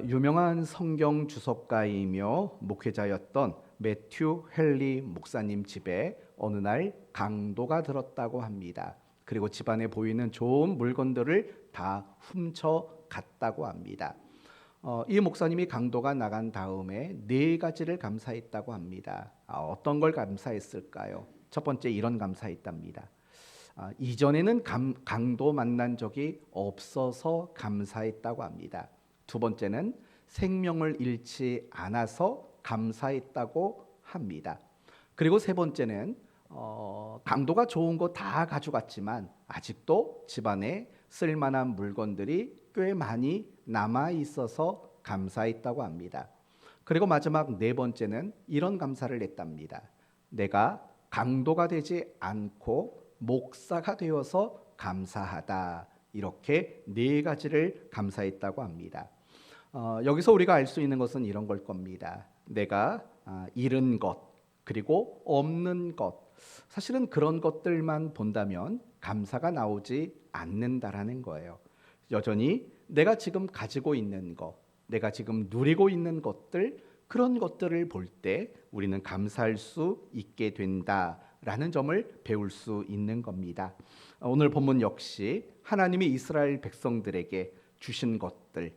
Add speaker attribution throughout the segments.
Speaker 1: 유명한 성경 주석가이며 목회자였던 매튜 헨리 목사님 집에 어느 날 강도가 들었다고 합니다. 그리고 집안에 보이는 좋은 물건들을 다 훔쳐 갔다고 합니다. 이 목사님이 강도가 나간 다음에 네 가지를 감사했다고 합니다. 어떤 걸 감사했을까요? 첫 번째, 이런 감사했답니다. 이전에는 강도 만난 적이 없어서 감사했다고 합니다. 두 번째는 생명을 잃지 않아서 감사했다고 합니다. 그리고 세 번째는 강도가 좋은 거 다 가져갔지만 아직도 집안에 쓸만한 물건들이 꽤 많이 남아 있어서 감사했다고 합니다. 그리고 마지막 네 번째는 이런 감사를 했답니다. 내가 강도가 되지 않고 목사가 되어서 감사하다. 이렇게 네 가지를 감사했다고 합니다. 여기서 우리가 알 수 있는 것은 이런 걸 겁니다. 내가 잃은 것, 그리고 없는 것, 사실은 그런 것들만 본다면 감사가 나오지 않는다라는 거예요. 여전히 내가 지금 가지고 있는 것, 내가 지금 누리고 있는 것들, 그런 것들을 볼 때 우리는 감사할 수 있게 된다라는 점을 배울 수 있는 겁니다. 오늘 본문 역시 하나님이 이스라엘 백성들에게 주신 것들,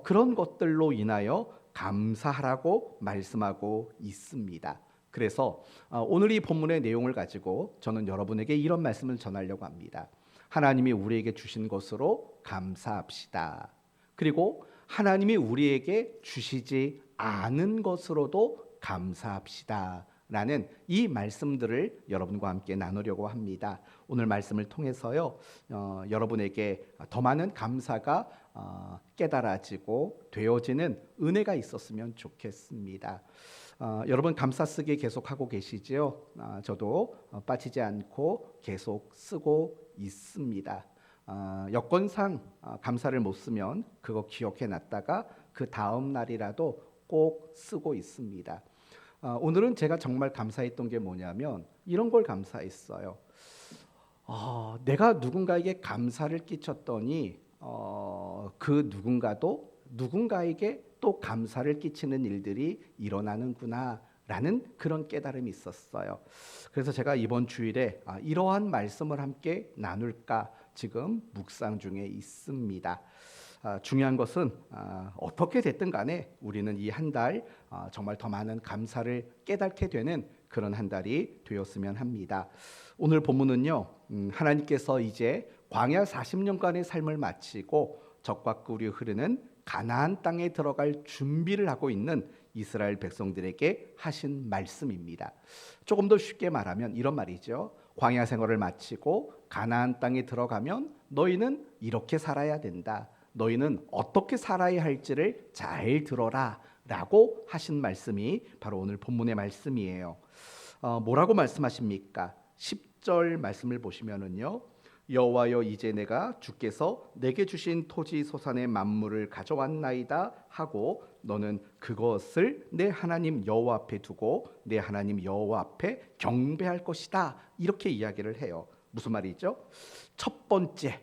Speaker 1: 그런 것들로 인하여 감사하라고 말씀하고 있습니다. 그래서 오늘 이 본문의 내용을 가지고 저는 여러분에게 이런 말씀을 전하려고 합니다. 하나님이 우리에게 주신 것으로 감사합시다. 그리고 하나님이 우리에게 주시지 않은 것으로도 감사합시다. 라는 이 말씀들을 여러분과 함께 나누려고 합니다. 오늘 말씀을 통해서요, 여러분에게 더 많은 감사가 깨달아지고 되어지는 은혜가 있었으면 좋겠습니다. 여러분 감사 쓰기 계속 하고 계시지요? 저도 빠지지 않고 계속 쓰고 있습니다. 여건상 감사를 못 쓰면 그거 기억해 놨다가 그 다음 날이라도 꼭 쓰고 있습니다. 오늘은 제가 정말 감사했던 게 뭐냐면 이런 걸 감사했어요. 내가 누군가에게 감사를 끼쳤더니 그 누군가도 누군가에게 또 감사를 끼치는 일들이 일어나는구나 라는 그런 깨달음이 있었어요. 그래서 제가 이번 주일에 이러한 말씀을 함께 나눌까 지금 묵상 중에 있습니다. 중요한 것은 어떻게 됐든 간에 우리는 이 한 달 정말 더 많은 감사를 깨닫게 되는 그런 한 달이 되었으면 합니다. 오늘 본문은요, 하나님께서 이제 광야 40년간의 삶을 마치고 적과 꿀이 흐르는 가나안 땅에 들어갈 준비를 하고 있는 이스라엘 백성들에게 하신 말씀입니다. 조금 더 쉽게 말하면 이런 말이죠. 광야 생활을 마치고 가나안 땅에 들어가면 너희는 이렇게 살아야 된다. 너희는 어떻게 살아야 할지를 잘 들어라 라고 하신 말씀이 바로 오늘 본문의 말씀이에요. 뭐라고 말씀하십니까? 10절 말씀을 보시면은요, 여호와여 이제 내가 주께서 내게 주신 토지 소산의 만물을 가져왔나이다 하고 너는 그것을 내 하나님 여호와 앞에 두고 내 하나님 여호와 앞에 경배할 것이다. 이렇게 이야기를 해요. 무슨 말이죠? 첫 번째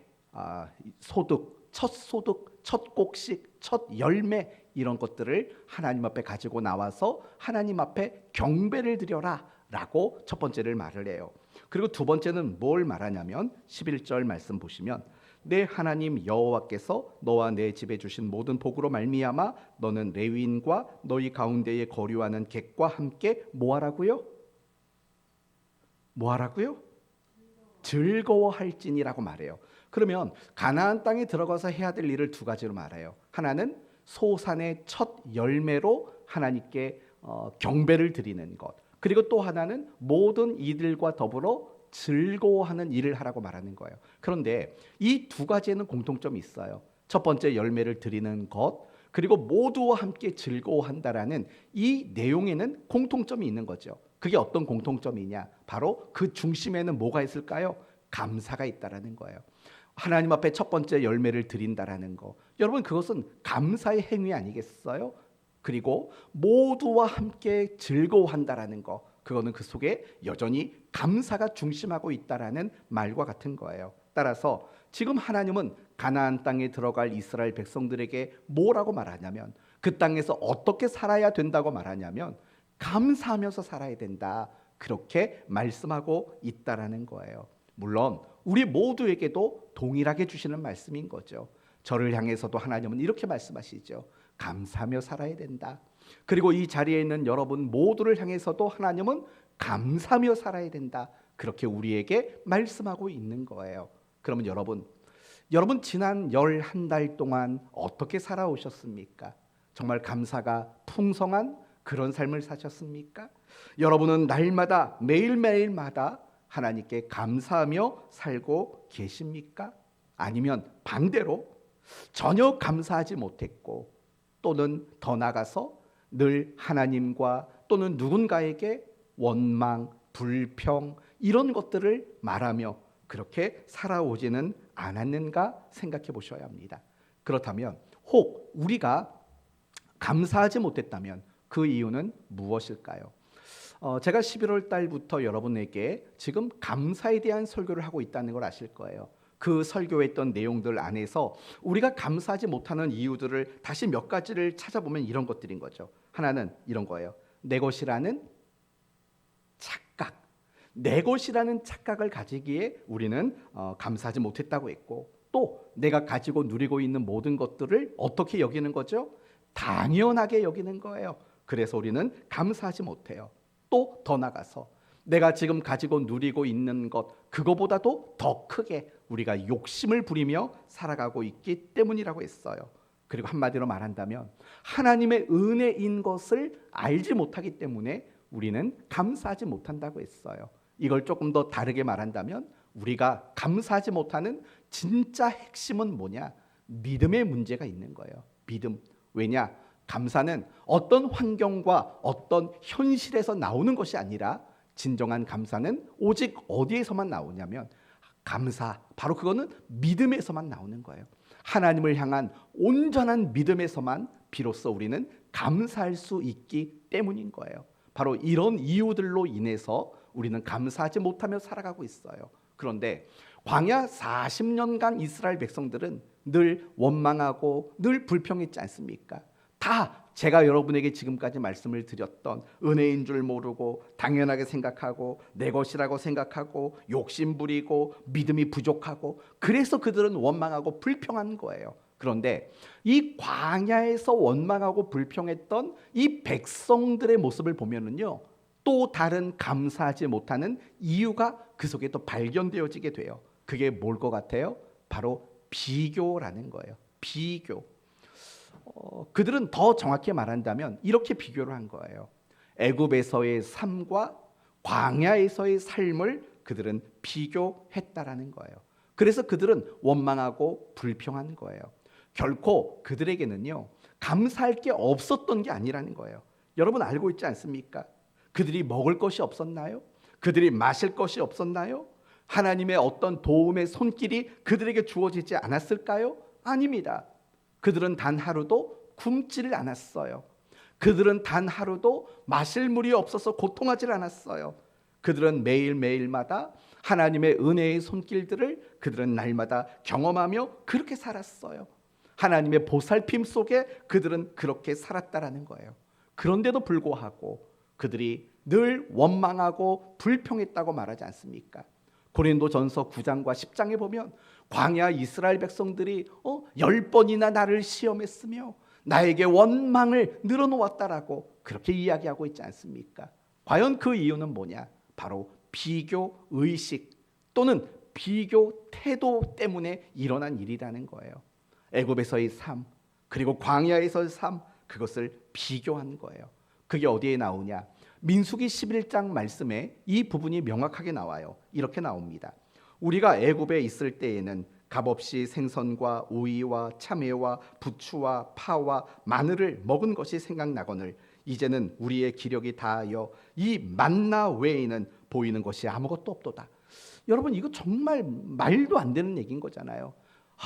Speaker 1: 소득, 첫 소득, 첫 곡식, 첫 열매 이런 것들을 하나님 앞에 가지고 나와서 하나님 앞에 경배를 드려라 라고 첫 번째를 말을 해요. 그리고 두 번째는 뭘 말하냐면 11절 말씀 보시면 내 하나님 여호와께서 너와 내 집에 주신 모든 복으로 말미암아 너는 레위인과 너희 가운데에 거류하는 객과 함께 뭐하라고요? 뭐하라고요? 즐거워할지니라고 말해요. 그러면 가나안 땅에 들어가서 해야 될 일을 두 가지로 말해요. 하나는 소산의 첫 열매로 하나님께 경배를 드리는 것, 그리고 또 하나는 모든 이들과 더불어 즐거워하는 일을 하라고 말하는 거예요. 그런데 이 두 가지에는 공통점이 있어요. 첫 번째 열매를 드리는 것, 그리고 모두와 함께 즐거워한다라는 이 내용에는 공통점이 있는 거죠. 그게 어떤 공통점이냐? 바로 그 중심에는 뭐가 있을까요? 감사가 있다라는 거예요. 하나님 앞에 첫 번째 열매를 드린다라는 거, 여러분 그것은 감사의 행위 아니겠어요? 그리고 모두와 함께 즐거워한다라는 거, 그거는 그 속에 여전히 감사가 중심하고 있다라는 말과 같은 거예요. 따라서 지금 하나님은 가나안 땅에 들어갈 이스라엘 백성들에게 뭐라고 말하냐면, 그 땅에서 어떻게 살아야 된다고 말하냐면 감사하면서 살아야 된다, 그렇게 말씀하고 있다라는 거예요. 물론 우리 모두에게도 동일하게 주시는 말씀인 거죠. 저를 향해서도 하나님은 이렇게 말씀하시죠. 감사하며 살아야 된다. 그리고 이 자리에 있는 여러분 모두를 향해서도 하나님은 감사하며 살아야 된다, 그렇게 우리에게 말씀하고 있는 거예요. 그러면 여러분 지난 11달 동안 어떻게 살아오셨습니까? 정말 감사가 풍성한 그런 삶을 사셨습니까? 여러분은 날마다 매일매일마다 하나님께 감사하며 살고 계십니까? 아니면 반대로 전혀 감사하지 못했고, 또는 더 나아가서 늘 하나님과 또는 누군가에게 원망, 불평 이런 것들을 말하며 그렇게 살아오지는 않았는가 생각해 보셔야 합니다. 그렇다면 혹 우리가 감사하지 못했다면 그 이유는 무엇일까요? 제가 11월 달부터 여러분에게 지금 감사에 대한 설교를 하고 있다는 걸 아실 거예요. 그 설교했던 내용들 안에서 우리가 감사하지 못하는 이유들을 다시 몇 가지를 찾아보면 이런 것들인 거죠. 하나는 이런 거예요. 내 것이라는 착각. 내 것이라는 착각을 가지기에 우리는 감사하지 못했다고 했고, 또 내가 가지고 누리고 있는 모든 것들을 어떻게 여기는 거죠? 당연하게 여기는 거예요. 그래서 우리는 감사하지 못해요. 또 더 나가서 내가 지금 가지고 누리고 있는 것, 그거보다도 더 크게 우리가 욕심을 부리며 살아가고 있기 때문이라고 했어요. 그리고 한마디로 말한다면 하나님의 은혜인 것을 알지 못하기 때문에 우리는 감사하지 못한다고 했어요. 이걸 조금 더 다르게 말한다면 우리가 감사하지 못하는 진짜 핵심은 뭐냐? 믿음의 문제가 있는 거예요. 믿음. 왜냐? 감사는 어떤 환경과 어떤 현실에서 나오는 것이 아니라, 진정한 감사는 오직 어디에서만 나오냐면 감사, 바로 그거는 믿음에서만 나오는 거예요. 하나님을 향한 온전한 믿음에서만 비로소 우리는 감사할 수 있기 때문인 거예요. 바로 이런 이유들로 인해서 우리는 감사하지 못하며 살아가고 있어요. 그런데 광야 40년간 이스라엘 백성들은 늘 원망하고 늘 불평했지 않습니까? 다 제가 여러분에게 지금까지 말씀을 드렸던 은혜인 줄 모르고 당연하게 생각하고 내 것이라고 생각하고 욕심부리고 믿음이 부족하고, 그래서 그들은 원망하고 불평한 거예요. 그런데 이 광야에서 원망하고 불평했던 이 백성들의 모습을 보면은요, 또 다른 감사하지 못하는 이유가 그 속에 또 발견되어지게 돼요. 그게 뭘 것 같아요? 바로 비교라는 거예요. 비교. 그들은 더 정확히 말한다면 이렇게 비교를 한 거예요. 애굽에서의 삶과 광야에서의 삶을 그들은 비교했다라는 거예요. 그래서 그들은 원망하고 불평한 거예요. 결코 그들에게는요, 감사할 게 없었던 게 아니라는 거예요. 여러분 알고 있지 않습니까? 그들이 먹을 것이 없었나요? 그들이 마실 것이 없었나요? 하나님의 어떤 도움의 손길이 그들에게 주어지지 않았을까요? 아닙니다. 그들은 단 하루도 굶지를 않았어요. 그들은 단 하루도 마실 물이 없어서 고통하지 않았어요. 그들은 매일매일마다 하나님의 은혜의 손길들을 그들은 날마다 경험하며 그렇게 살았어요. 하나님의 보살핌 속에 그들은 그렇게 살았다라는 거예요. 그런데도 불구하고 그들이 늘 원망하고 불평했다고 말하지 않습니까? 고린도전서 9장과 10장에 보면 광야 이스라엘 백성들이 10번이나 나를 시험했으며 나에게 원망을 늘어놓았다라고 그렇게 이야기하고 있지 않습니까? 과연 그 이유는 뭐냐? 바로 비교 의식 또는 비교 태도 때문에 일어난 일이라는 거예요. 애굽에서의 삶, 그리고 광야에서의 삶, 그것을 비교한 거예요. 그게 어디에 나오냐? 민수기 11장 말씀에 이 부분이 명확하게 나와요. 이렇게 나옵니다. 우리가 애굽에 있을 때에는 값없이 생선과 우이와 참외와 부추와 파와 마늘을 먹은 것이 생각나거늘 이제는 우리의 기력이 다하여 이 만나 외에는 보이는 것이 아무것도 없도다. 여러분 이거 정말 말도 안 되는 얘기인 거잖아요.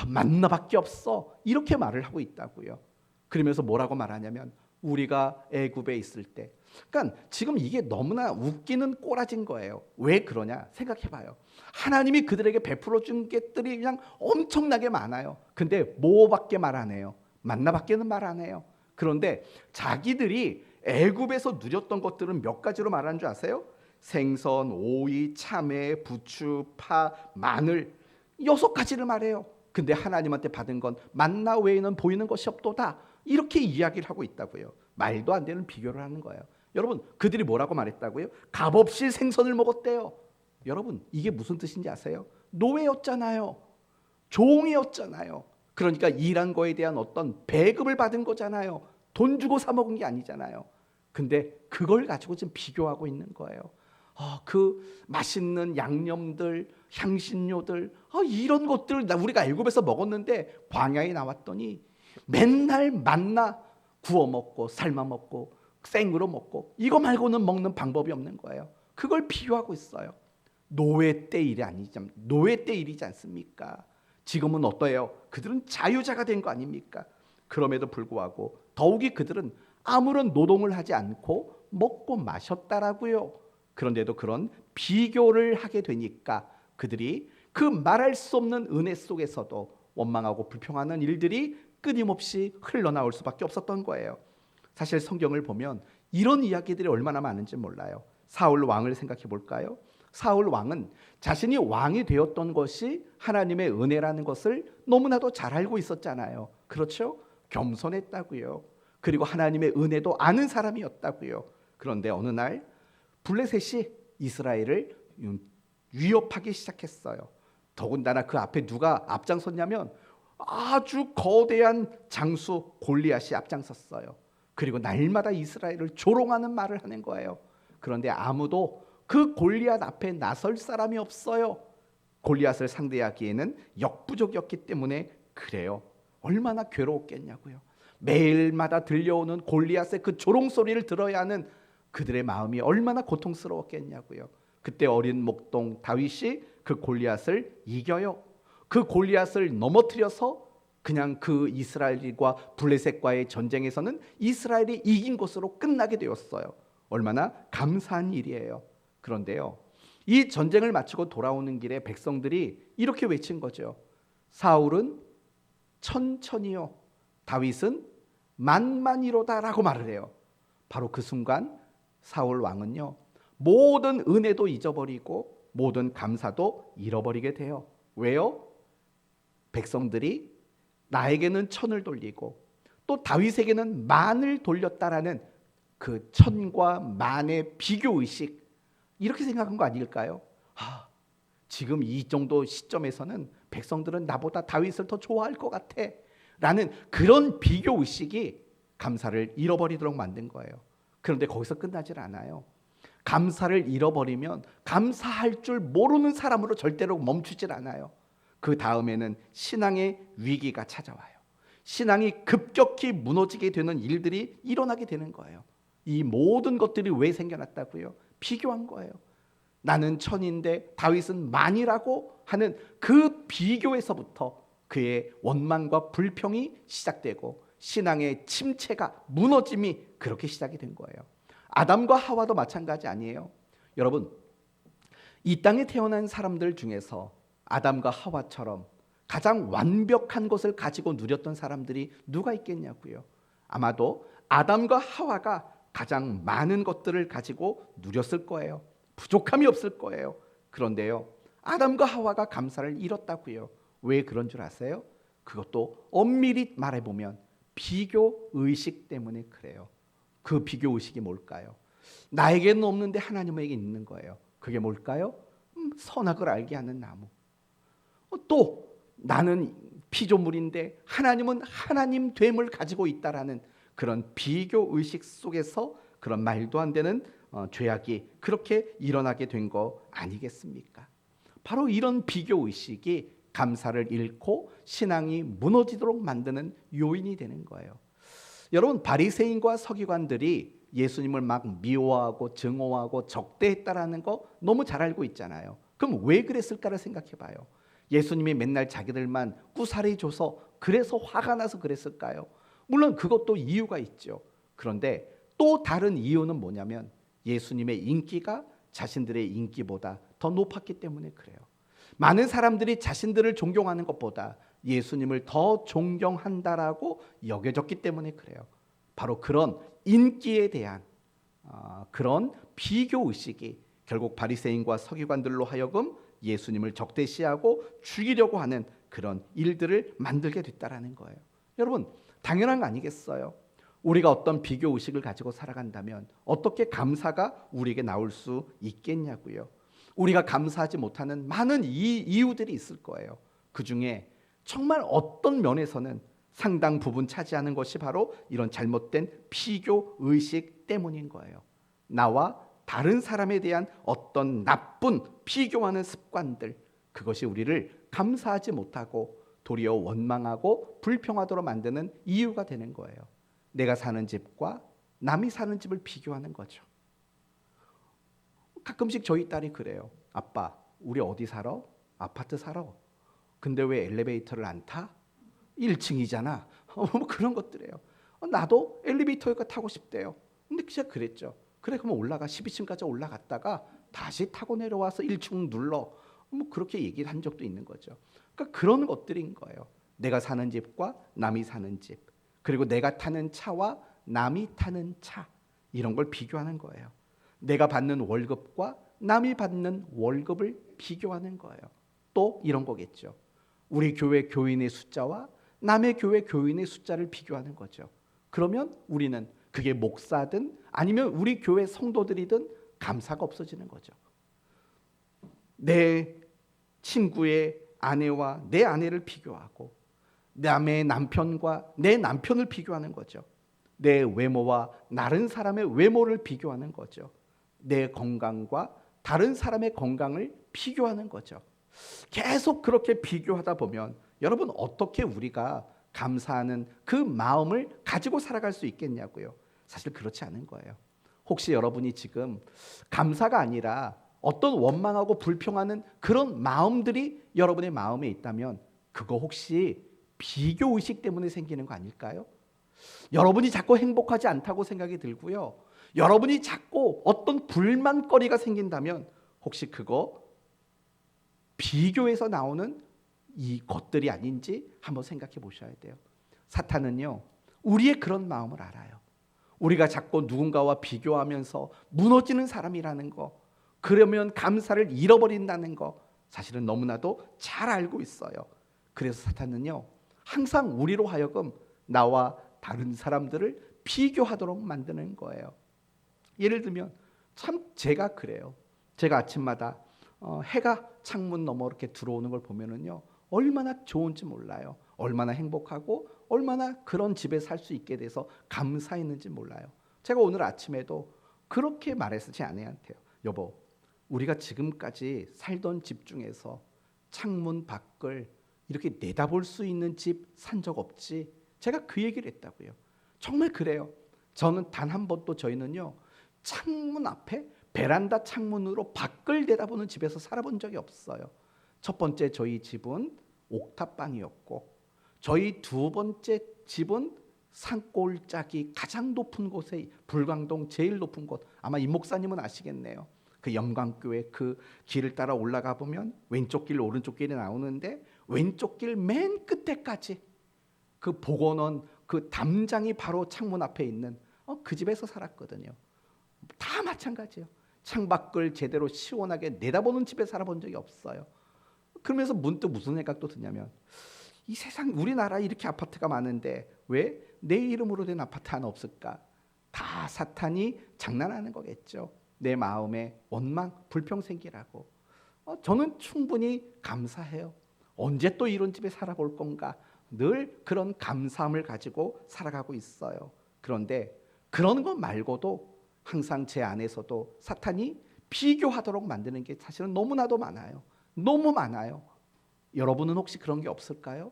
Speaker 1: 만나밖에 없어, 이렇게 말을 하고 있다고요. 그러면서 뭐라고 말하냐면 우리가 애굽에 있을 때. 그러니까 지금 이게 너무나 웃기는 꼬라진 거예요. 왜 그러냐 생각해봐요. 하나님이 그들에게 베풀어 준 것들이 그냥 엄청나게 많아요. 근데 뭐밖에 말 안 해요? 만나밖에는 말 안 해요. 그런데 자기들이 애굽에서 누렸던 것들은 몇 가지로 말하는 줄 아세요? 생선, 오이, 참외, 부추, 파, 마늘 6가지를 말해요. 근데 하나님한테 받은 건 만나 외에는 보이는 것이 없도다. 이렇게 이야기를 하고 있다고요. 말도 안 되는 비교를 하는 거예요. 여러분, 그들이 뭐라고 말했다고요? 값없이 생선을 먹었대요. 여러분, 이게 무슨 뜻인지 아세요? 노예였잖아요. 종이었잖아요. 그러니까 일한 거에 대한 어떤 배급을 받은 거잖아요. 돈 주고 사 먹은 게 아니잖아요. 근데 그걸 가지고 지금 비교하고 있는 거예요. 그 맛있는 양념들, 향신료들, 이런 것들 우리가 애굽에서 먹었는데 광야에 나왔더니 맨날 만나 구워 먹고 삶아 먹고 생으로 먹고 이거 말고는 먹는 방법이 없는 거예요. 그걸 비교하고 있어요. 노예 때 일이 아니죠. 노예 때 일이지 않습니까? 지금은 어떠해요? 그들은 자유자가 된 거 아닙니까? 그럼에도 불구하고 더욱이 그들은 아무런 노동을 하지 않고 먹고 마셨다라고요. 그런데도 그런 비교를 하게 되니까 그들이 그 말할 수 없는 은혜 속에서도 원망하고 불평하는 일들이 끊임없이 흘러나올 수밖에 없었던 거예요. 사실 성경을 보면 이런 이야기들이 얼마나 많은지 몰라요. 사울 왕을 생각해 볼까요? 사울 왕은 자신이 왕이 되었던 것이 하나님의 은혜라는 것을 너무나도 잘 알고 있었잖아요. 그렇죠? 겸손했다고요. 그리고 하나님의 은혜도 아는 사람이었다고요. 그런데 어느 날 블레셋이 이스라엘을 위협하기 시작했어요. 더군다나 그 앞에 누가 앞장섰냐면 아주 거대한 장수 골리앗이 앞장섰어요. 그리고 날마다 이스라엘을 조롱하는 말을 하는 거예요. 그런데 아무도 그 골리앗 앞에 나설 사람이 없어요. 골리앗을 상대하기에는 역부족이었기 때문에 그래요. 얼마나 괴로웠겠냐고요. 매일마다 들려오는 골리앗의 그 조롱 소리를 들어야 하는 그들의 마음이 얼마나 고통스러웠겠냐고요. 그때 어린 목동 다윗이 그 골리앗을 이겨요. 그 골리앗을 넘어뜨려서 그냥 그 이스라엘과 블레셋과의 전쟁에서는 이스라엘이 이긴 것으로 끝나게 되었어요. 얼마나 감사한 일이에요. 그런데요, 이 전쟁을 마치고 돌아오는 길에 백성들이 이렇게 외친 거죠. 사울은 천천히요, 다윗은 만만히로다라고 말을 해요. 바로 그 순간 사울 왕은요, 모든 은혜도 잊어버리고 모든 감사도 잃어버리게 돼요. 왜요? 백성들이 나에게는 천을 돌리고 또 다윗에게는 만을 돌렸다라는 그 천과 만의 비교의식, 이렇게 생각한 거 아닐까요? 지금 이 정도 시점에서는 백성들은 나보다 다윗을 더 좋아할 것 같아 라는 그런 비교의식이 감사를 잃어버리도록 만든 거예요. 그런데 거기서 끝나질 않아요. 감사를 잃어버리면 감사할 줄 모르는 사람으로 절대로 멈추질 않아요. 그 다음에는 신앙의 위기가 찾아와요. 신앙이 급격히 무너지게 되는 일들이 일어나게 되는 거예요. 이 모든 것들이 왜 생겨났다고요? 비교한 거예요. 나는 천인데 다윗은 만이라고 하는 그 비교에서부터 그의 원망과 불평이 시작되고 신앙의 침체가, 무너짐이 그렇게 시작이 된 거예요. 아담과 하와도 마찬가지 아니에요? 여러분, 이 땅에 태어난 사람들 중에서 아담과 하와처럼 가장 완벽한 것을 가지고 누렸던 사람들이 누가 있겠냐고요? 아마도 아담과 하와가 가장 많은 것들을 가지고 누렸을 거예요. 부족함이 없을 거예요. 그런데요, 아담과 하와가 감사를 잃었다고요. 왜 그런 줄 아세요? 그것도 엄밀히 말해보면 비교 의식 때문에 그래요. 그 비교 의식이 뭘까요? 나에게는 없는데 하나님에게 있는 거예요. 그게 뭘까요? 선악을 알게 하는 나무. 또 나는 피조물인데 하나님은 하나님 됨을 가지고 있다라는 그런 비교 의식 속에서 그런 말도 안 되는 죄악이 그렇게 일어나게 된 거 아니겠습니까? 바로 이런 비교 의식이 감사를 잃고 신앙이 무너지도록 만드는 요인이 되는 거예요. 여러분, 바리새인과 서기관들이 예수님을 막 미워하고 증오하고 적대했다라는 거 너무 잘 알고 있잖아요. 그럼 왜 그랬을까를 생각해 봐요. 예수님이 맨날 자기들만 꾸사리 줘서 그래서 화가 나서 그랬을까요? 물론 그것도 이유가 있죠. 그런데 또 다른 이유는 뭐냐면 예수님의 인기가 자신들의 인기보다 더 높았기 때문에 그래요. 많은 사람들이 자신들을 존경하는 것보다 예수님을 더 존경한다라고 여겨졌기 때문에 그래요. 바로 그런 인기에 대한 그런 비교 의식이 결국 바리새인과 서기관들로 하여금 예수님을 적대시하고 죽이려고 하는 그런 일들을 만들게 됐다라는 거예요. 여러분, 당연한 거 아니겠어요? 우리가 어떤 비교 의식을 가지고 살아간다면 어떻게 감사가 우리에게 나올 수 있겠냐고요. 우리가 감사하지 못하는 많은 이유들이 있을 거예요. 그 중에 정말 어떤 면에서는 상당 부분 차지하는 것이 바로 이런 잘못된 비교 의식 때문인 거예요. 나와 다른 사람에 대한 어떤 나쁜 비교하는 습관들, 그것이 우리를 감사하지 못하고 도리어 원망하고 불평하도록 만드는 이유가 되는 거예요. 내가 사는 집과 남이 사는 집을 비교하는 거죠. 가끔씩 저희 딸이 그래요. 아빠, 우리 어디 살아? 아파트 살아. 근데 왜 엘리베이터를 안 타? 1층이잖아. 뭐 그런 것들이에요. 나도 엘리베이터가 타고 싶대요. 근데 진짜 그랬죠. 그래, 그럼 올라가. 12층까지 올라갔다가 다시 타고 내려와서 1층 눌러. 뭐 그렇게 얘기를 한 적도 있는 거죠. 그러니까 그런 것들인 거예요. 내가 사는 집과 남이 사는 집, 그리고 내가 타는 차와 남이 타는 차, 이런 걸 비교하는 거예요. 내가 받는 월급과 남이 받는 월급을 비교하는 거예요. 또 이런 거겠죠. 우리 교회 교인의 숫자와 남의 교회 교인의 숫자를 비교하는 거죠. 그러면 우리는 그게 목사든 아니면 우리 교회 성도들이든 감사가 없어지는 거죠. 내 친구의 아내와 내 아내를 비교하고 남의 남편과 내 남편을 비교하는 거죠. 내 외모와 다른 사람의 외모를 비교하는 거죠. 내 건강과 다른 사람의 건강을 비교하는 거죠. 계속 그렇게 비교하다 보면 여러분, 어떻게 우리가 감사하는 그 마음을 가지고 살아갈 수 있겠냐고요. 사실 그렇지 않은 거예요. 혹시 여러분이 지금 감사가 아니라 어떤 원망하고 불평하는 그런 마음들이 여러분의 마음에 있다면 그거 혹시 비교의식 때문에 생기는 거 아닐까요? 여러분이 자꾸 행복하지 않다고 생각이 들고요. 여러분이 자꾸 어떤 불만거리가 생긴다면 혹시 그거 비교에서 나오는 이 것들이 아닌지 한번 생각해 보셔야 돼요. 사탄은요, 우리의 그런 마음을 알아요. 우리가 자꾸 누군가와 비교하면서 무너지는 사람이라는 거, 그러면 감사를 잃어버린다는 거 사실은 너무나도 잘 알고 있어요. 그래서 사탄은요, 항상 우리로 하여금 나와 다른 사람들을 비교하도록 만드는 거예요. 예를 들면 참 제가 그래요. 제가 아침마다 해가 창문 너머 이렇게 들어오는 걸 보면은요, 얼마나 좋은지 몰라요. 얼마나 행복하고 얼마나 그런 집에 살 수 있게 돼서 감사했는지 몰라요. 제가 오늘 아침에도 그렇게 말했어요. 제 아내한테요. 여보, 우리가 지금까지 살던 집 중에서 창문 밖을 이렇게 내다볼 수 있는 집 산 적 없지? 제가 그 얘기를 했다고요. 정말 그래요. 저는 단 한 번도 저희는요, 창문 앞에 베란다 창문으로 밖을 내다보는 집에서 살아본 적이 없어요. 첫 번째 저희 집은 옥탑방이었고, 저희 두 번째 집은 산골짜기 가장 높은 곳에, 불광동 제일 높은 곳, 아마 임 목사님은 아시겠네요. 그 영광교회 그 길을 따라 올라가 보면 왼쪽 길 오른쪽 길이 나오는데 왼쪽 길 맨 끝에까지 그 복원원 그 담장이 바로 창문 앞에 있는 그 집에서 살았거든요. 다 마찬가지예요. 창밖을 제대로 시원하게 내다보는 집에 살아본 적이 없어요. 그러면서 문득 무슨 생각도 드냐면, 이 세상 우리나라에 이렇게 아파트가 많은데 왜 내 이름으로 된 아파트 하나 없을까? 다 사탄이 장난하는 거겠죠. 내 마음에 원망, 불평 생기라고. 저는 충분히 감사해요. 언제 또 이런 집에 살아볼 건가? 늘 그런 감사함을 가지고 살아가고 있어요. 그런데 그런 것 말고도 항상 제 안에서도 사탄이 비교하도록 만드는 게 사실은 너무나도 많아요. 너무 많아요. 여러분은 혹시 그런 게 없을까요?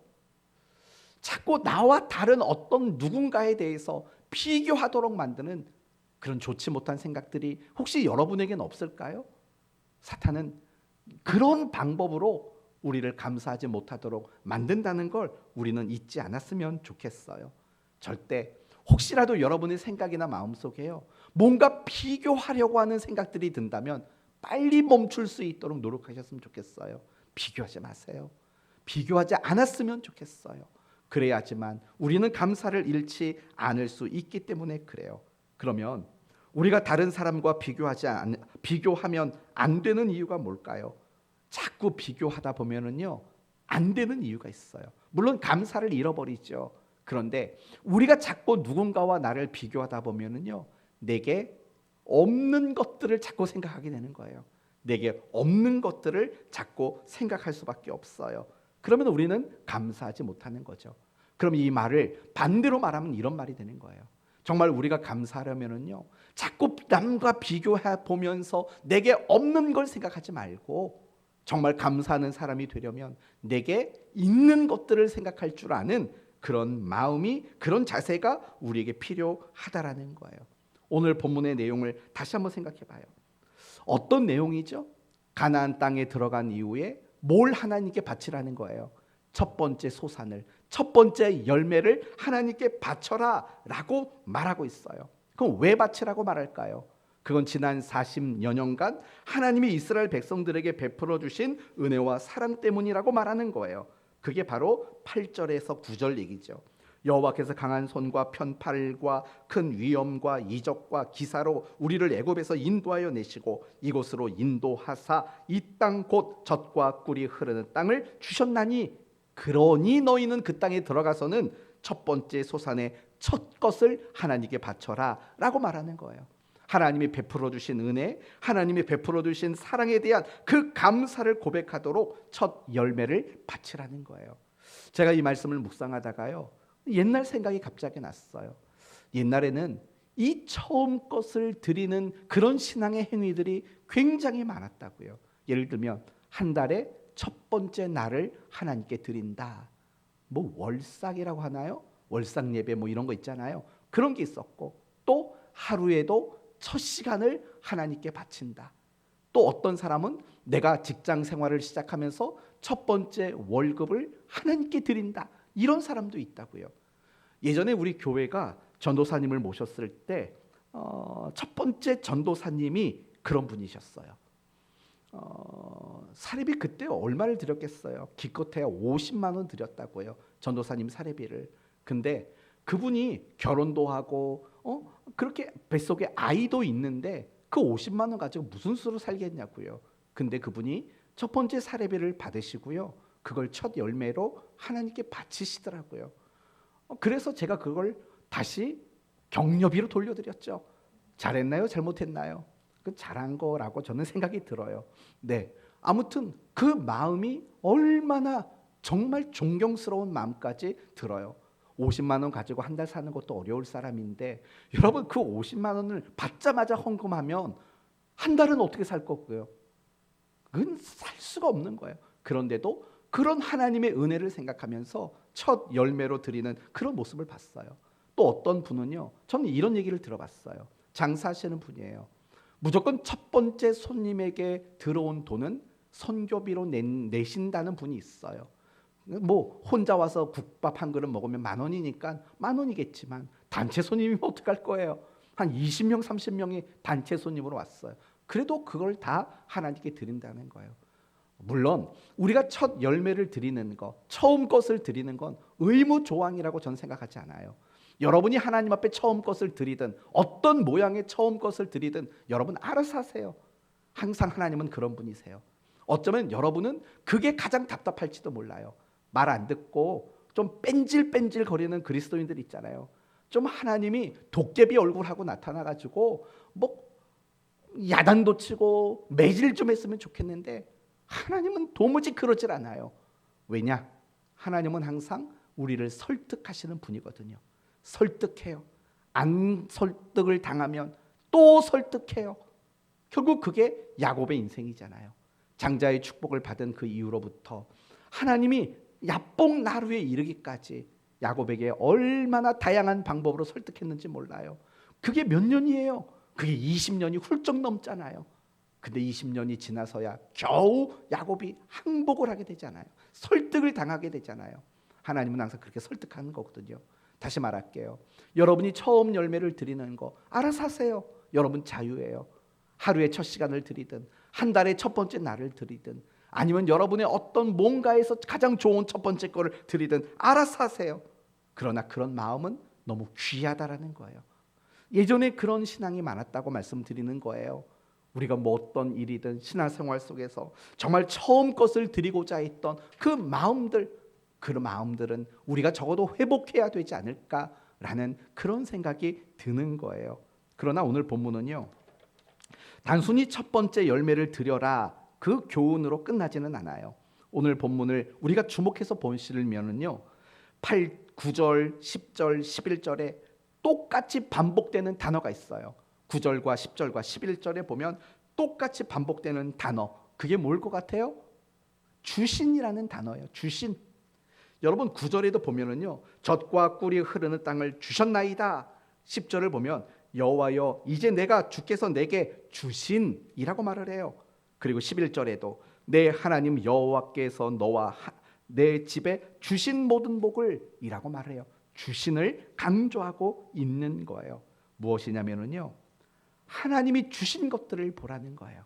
Speaker 1: 자꾸 나와 다른 어떤 누군가에 대해서 비교하도록 만드는 그런 좋지 못한 생각들이 혹시 여러분에게는 없을까요? 사탄은 그런 방법으로 우리를 감사하지 못하도록 만든다는 걸 우리는 잊지 않았으면 좋겠어요. 절대 혹시라도 여러분의 생각이나 마음속에요, 뭔가 비교하려고 하는 생각들이 든다면 빨리 멈출 수 있도록 노력하셨으면 좋겠어요. 비교하지 마세요. 비교하지 않았으면 좋겠어요. 그래야지만 우리는 감사를 잃지 않을 수 있기 때문에 그래요. 그러면 우리가 다른 사람과 비교하면 안 되는 이유가 뭘까요? 자꾸 비교하다 보면은요, 안 되는 이유가 있어요. 물론 감사를 잃어버리죠. 그런데 우리가 자꾸 누군가와 나를 비교하다 보면은요, 내게 없는 것들을 자꾸 생각하게 되는 거예요. 내게 없는 것들을 자꾸 생각할 수밖에 없어요. 그러면 우리는 감사하지 못하는 거죠. 그럼 이 말을 반대로 말하면 이런 말이 되는 거예요. 정말 우리가 감사하려면은요, 자꾸 남과 비교해 보면서 내게 없는 걸 생각하지 말고, 정말 감사하는 사람이 되려면 내게 있는 것들을 생각할 줄 아는 그런 마음이, 그런 자세가 우리에게 필요하다라는 거예요. 오늘 본문의 내용을 다시 한번 생각해 봐요. 어떤 내용이죠? 가나안 땅에 들어간 이후에 뭘 하나님께 바치라는 거예요. 첫 번째 소산을, 첫 번째 열매를 하나님께 바쳐라 라고 말하고 있어요. 그럼 왜 바치라고 말할까요? 그건 지난 40여 년간 하나님이 이스라엘 백성들에게 베풀어 주신 은혜와 사랑 때문이라고 말하는 거예요. 그게 바로 8절에서 9절 얘기죠. 여호와께서 강한 손과 편팔과 큰 위엄과 이적과 기사로 우리를 애굽에서 인도하여 내시고 이곳으로 인도하사 이 땅 곧 젖과 꿀이 흐르는 땅을 주셨나니, 그러니 너희는 그 땅에 들어가서는 첫 번째 소산의 첫 것을 하나님께 바쳐라 라고 말하는 거예요. 하나님이 베풀어 주신 은혜, 하나님이 베풀어 주신 사랑에 대한 그 감사를 고백하도록 첫 열매를 바치라는 거예요. 제가 이 말씀을 묵상하다가요, 옛날 생각이 갑자기 났어요. 옛날에는 이 처음 것을 드리는 그런 신앙의 행위들이 굉장히 많았다고요. 예를 들면 한 달에 첫 번째 날을 하나님께 드린다. 뭐 월삭이라고 하나요? 월삭 예배 뭐 이런 거 있잖아요. 그런 게 있었고, 또 하루에도 첫 시간을 하나님께 바친다. 또 어떤 사람은 내가 직장 생활을 시작하면서 첫 번째 월급을 하나님께 드린다. 이런 사람도 있다고요. 예전에 우리 교회가 전도사님을 모셨을 때 첫 번째 전도사님이 그런 분이셨어요. 사례비 그때 얼마를 드렸겠어요? 기껏해야 50만 원 드렸다고요. 전도사님 사례비를. 근데 그분이 결혼도 하고 그렇게 뱃속에 아이도 있는데 그 50만 원 가지고 무슨 수로 살겠냐고요. 근데 그분이 첫 번째 사례비를 받으시고요, 그걸 첫 열매로 하나님께 바치시더라고요. 그래서 제가 그걸 다시 격려비로 돌려드렸죠. 잘했나요? 잘못했나요? 그 잘한 거라고 저는 생각이 들어요. 네, 아무튼 그 마음이 얼마나 정말 존경스러운 마음까지 들어요. 50만 원 가지고 한 달 사는 것도 어려울 사람인데, 여러분 그 50만 원을 받자마자 헌금하면 한 달은 어떻게 살 거고요? 그건 살 수가 없는 거예요. 그런데도 그런 하나님의 은혜를 생각하면서 첫 열매로 드리는 그런 모습을 봤어요. 또 어떤 분은요, 저는 이런 얘기를 들어봤어요. 장사하시는 분이에요. 무조건 첫 번째 손님에게 들어온 돈은 선교비로 내신다는 분이 있어요. 뭐 혼자 와서 국밥 한 그릇 먹으면 10,000원이니까 10,000원이겠지만 단체 손님이면 어떡할 거예요? 한 20명 30명이 단체 손님으로 왔어요. 그래도 그걸 다 하나님께 드린다는 거예요. 물론 우리가 첫 열매를 드리는 것, 처음 것을 드리는 건 의무 조항이라고 저는 생각하지 않아요. 여러분이 하나님 앞에 처음 것을 드리든 어떤 모양의 처음 것을 드리든 여러분 알아서 하세요. 항상 하나님은 그런 분이세요. 어쩌면 여러분은 그게 가장 답답할지도 몰라요. 말 안 듣고 좀 뺀질뺀질 거리는 그리스도인들 있잖아요. 좀 하나님이 도깨비 얼굴하고 나타나가지고 뭐 야단도 치고 매질 좀 했으면 좋겠는데, 하나님은 도무지 그러질 않아요. 왜냐? 하나님은 항상 우리를 설득하시는 분이거든요. 설득해요. 안 설득을 당하면 또 설득해요. 결국 그게 야곱의 인생이잖아요. 장자의 축복을 받은 그 이후로부터 하나님이 야뽕 나루에 이르기까지 야곱에게 얼마나 다양한 방법으로 설득했는지 몰라요. 그게 몇 년이에요? 그게 20년이 훌쩍 넘잖아요. 근데 20년이 지나서야 겨우 야곱이 항복을 하게 되잖아요. 설득을 당하게 되잖아요. 하나님은 항상 그렇게 설득하는 거거든요. 다시 말할게요. 여러분이 처음 열매를 드리는 거 알아서 하세요. 여러분 자유예요. 하루의 첫 시간을 드리든 한 달의 첫 번째 날을 드리든 아니면 여러분의 어떤 뭔가에서 가장 좋은 첫 번째 거를 드리든 알아서 하세요. 그러나 그런 마음은 너무 귀하다라는 거예요. 예전에 그런 신앙이 많았다고 말씀드리는 거예요. 우리가 뭐 어떤 일이든 신앙생활 속에서 정말 처음 것을 드리고자 했던 그 마음들, 그런 마음들은 우리가 적어도 회복해야 되지 않을까라는 그런 생각이 드는 거예요. 그러나 오늘 본문은요, 단순히 첫 번째 열매를 드려라 그 교훈으로 끝나지는 않아요. 오늘 본문을 우리가 주목해서 보시면은요, 8, 9절, 10절, 11절에 똑같이 반복되는 단어가 있어요. 9절과 10절과 11절에 보면 똑같이 반복되는 단어, 그게 뭘 것 같아요? 주신이라는 단어예요. 주신. 여러분 9절에도 보면은요, 젖과 꿀이 흐르는 땅을 주셨나이다. 10절을 보면 여호와여 이제 내가 주께서 내게 주신이라고 말을 해요. 그리고 11절에도 내 하나님 여호와께서 너와 내 집에 주신 모든 복을 이라고 말을 해요. 주신을 강조하고 있는 거예요. 무엇이냐면요, 하나님이 주신 것들을 보라는 거예요.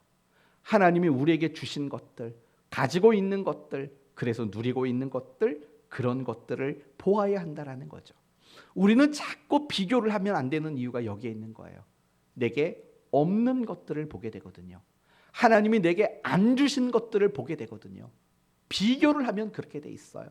Speaker 1: 하나님이 우리에게 주신 것들, 가지고 있는 것들, 그래서 누리고 있는 것들, 그런 것들을 보아야 한다라는 거죠. 우리는 자꾸 비교를 하면 안 되는 이유가 여기에 있는 거예요. 내게 없는 것들을 보게 되거든요. 하나님이 내게 안 주신 것들을 보게 되거든요. 비교를 하면 그렇게 돼 있어요.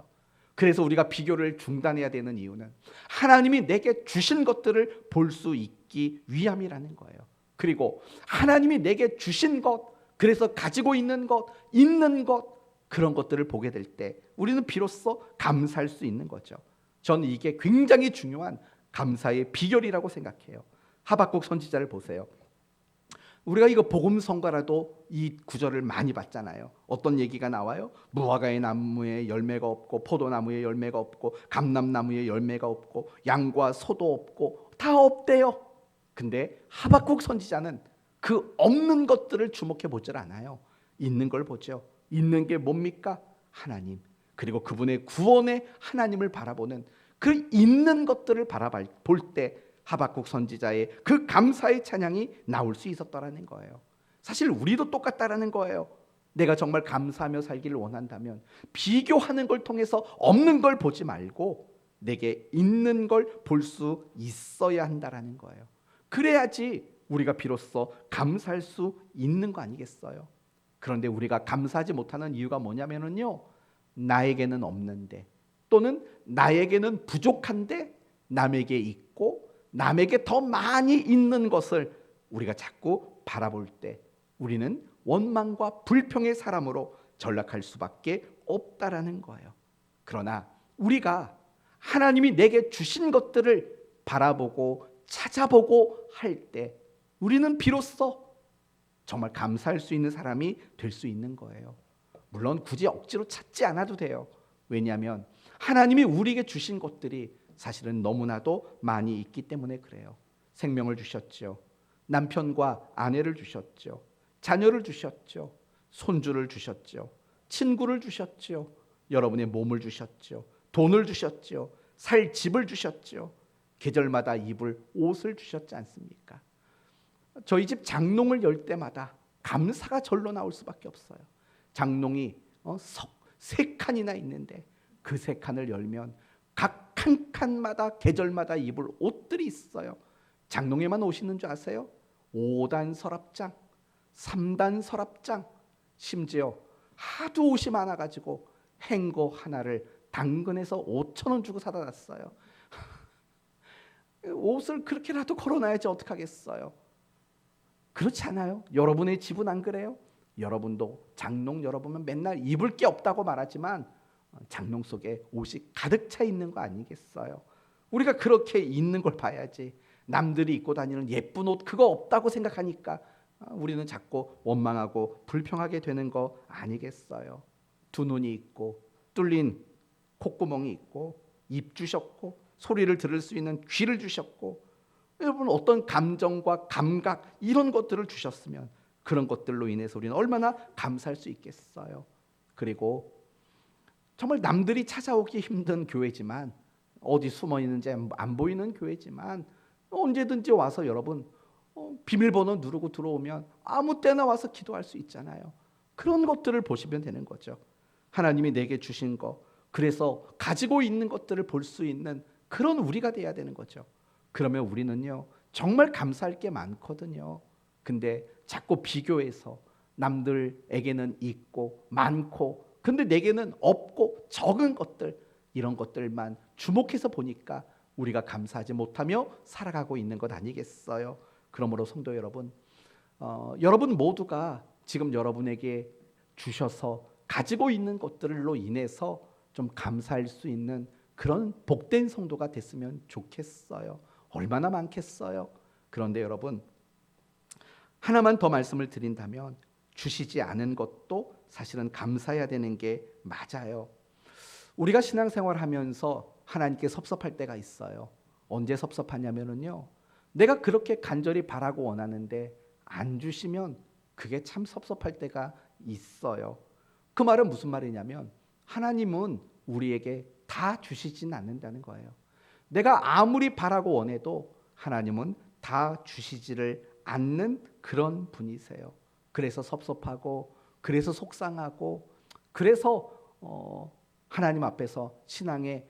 Speaker 1: 그래서 우리가 비교를 중단해야 되는 이유는 하나님이 내게 주신 것들을 볼 수 있기 위함이라는 거예요. 그리고 하나님이 내게 주신 것, 그래서 가지고 있는 것, 있는 것, 그런 것들을 보게 될 때 우리는 비로소 감사할 수 있는 거죠. 저는 이게 굉장히 중요한 감사의 비결이라고 생각해요. 하박국 선지자를 보세요. 우리가 이거 복음 성가라도 이 구절을 많이 봤잖아요. 어떤 얘기가 나와요? 무화과의 나무에 열매가 없고 포도나무에 열매가 없고 감람나무에 열매가 없고 양과 소도 없고 다 없대요. 근데 하박국 선지자는 그 없는 것들을 주목해 보질 않아요. 있는 걸 보죠. 있는 게 뭡니까? 하나님. 그리고 그분의 구원의 하나님을 바라보는 그 있는 것들을 바라볼 때 하박국 선지자의 그 감사의 찬양이 나올 수 있었다라는 거예요. 사실 우리도 똑같다라는 거예요. 내가 정말 감사하며 살기를 원한다면 비교하는 걸 통해서 없는 걸 보지 말고 내게 있는 걸 볼 수 있어야 한다라는 거예요. 그래야지 우리가 비로소 감사할 수 있는 거 아니겠어요? 그런데 우리가 감사하지 못하는 이유가 뭐냐면요, 나에게는 없는데 또는 나에게는 부족한데 남에게 있고 남에게 더 많이 있는 것을 우리가 자꾸 바라볼 때 우리는 원망과 불평의 사람으로 전락할 수밖에 없다라는 거예요. 그러나 우리가 하나님이 내게 주신 것들을 바라보고 찾아보고 할 때 우리는 비로소 정말 감사할 수 있는 사람이 될 수 있는 거예요. 물론 굳이 억지로 찾지 않아도 돼요. 왜냐하면 하나님이 우리에게 주신 것들이 사실은 너무나도 많이 있기 때문에 그래요. 생명을 주셨죠. 남편과 아내를 주셨죠. 자녀를 주셨죠. 손주를 주셨죠. 친구를 주셨죠. 여러분의 몸을 주셨죠. 돈을 주셨죠. 살 집을 주셨죠. 계절마다 입을 옷을 주셨지 않습니까? 저희 집 장롱을 열 때마다 감사가 절로 나올 수밖에 없어요. 장롱이 세 칸이나 있는데 그 세 칸을 열면 각 한 칸마다 계절마다 입을 옷들이 있어요. 장롱에만 옷이 있는 줄 아세요? 5단 서랍장, 3단 서랍장, 심지어 하도 옷이 많아가지고 행거 하나를 당근에서 5,000원 주고 사다 놨어요. 옷을 그렇게라도 걸어놔야지 어떡하겠어요. 그렇지 않아요? 여러분의 집은 안 그래요? 여러분도 장롱 열어보면 맨날 입을 게 없다고 말하지만 장롱 속에 옷이 가득 차 있는 거 아니겠어요? 우리가 그렇게 있는 걸 봐야지. 남들이 입고 다니는 예쁜 옷 그거 없다고 생각하니까 우리는 자꾸 원망하고 불평하게 되는 거 아니겠어요? 두 눈이 있고 뚫린 콧구멍이 있고 입 주셨고 소리를 들을 수 있는 귀를 주셨고 여러분 어떤 감정과 감각 이런 것들을 주셨으면 그런 것들로 인해서 우리는 얼마나 감사할 수 있겠어요. 그리고 정말 남들이 찾아오기 힘든 교회지만 어디 숨어 있는지 안 보이는 교회지만 언제든지 와서 여러분 비밀번호 누르고 들어오면 아무 때나 와서 기도할 수 있잖아요. 그런 것들을 보시면 되는 거죠. 하나님이 내게 주신 거, 그래서 가지고 있는 것들을 볼 수 있는 그런 우리가 돼야 되는 거죠. 그러면 우리는요 정말 감사할 게 많거든요. 근데 자꾸 비교해서 남들에게는 있고 많고 근데 내게는 없고 적은 것들, 이런 것들만 주목해서 보니까 우리가 감사하지 못하며 살아가고 있는 것 아니겠어요? 그러므로 성도 여러분, 여러분 모두가 지금 여러분에게 주셔서 가지고 있는 것들로 인해서 좀 감사할 수 있는 그런 복된 성도가 됐으면 좋겠어요. 얼마나 많겠어요? 그런데 여러분, 하나만 더 말씀을 드린다면 주시지 않은 것도 사실은 감사해야 되는 게 맞아요. 우리가 신앙생활 하면서 하나님께 섭섭할 때가 있어요. 언제 섭섭하냐면요, 내가 그렇게 간절히 바라고 원하는데 안 주시면 그게 참 섭섭할 때가 있어요. 그 말은 무슨 말이냐면 하나님은 우리에게 다 주시진 않는다는 거예요. 내가 아무리 바라고 원해도 하나님은 다 주시지를 않는 그런 분이세요. 그래서 섭섭하고, 그래서 속상하고, 그래서 하나님 앞에서 신앙의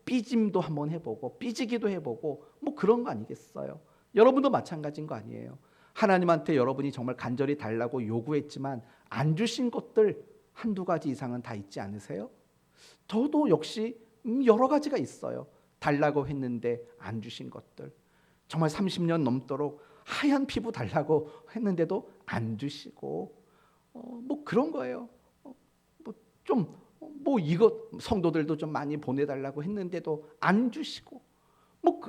Speaker 1: 삐짐도 한번 해보고 삐지기도 해보고 그런 거 아니겠어요? 여러분도 마찬가지인 거 아니에요? 하나님한테 여러분이 정말 간절히 달라고 요구했지만 안 주신 것들 한두 가지 이상은 다 있지 않으세요? 저도 역시 여러 가지가 있어요. 달라고 했는데 안 주신 것들, 정말 30년 넘도록 하얀 피부 달라고 했는데도 안 주시고 그런 거예요. 이것 성도들도 좀 많이 보내달라고 했는데도 안 주시고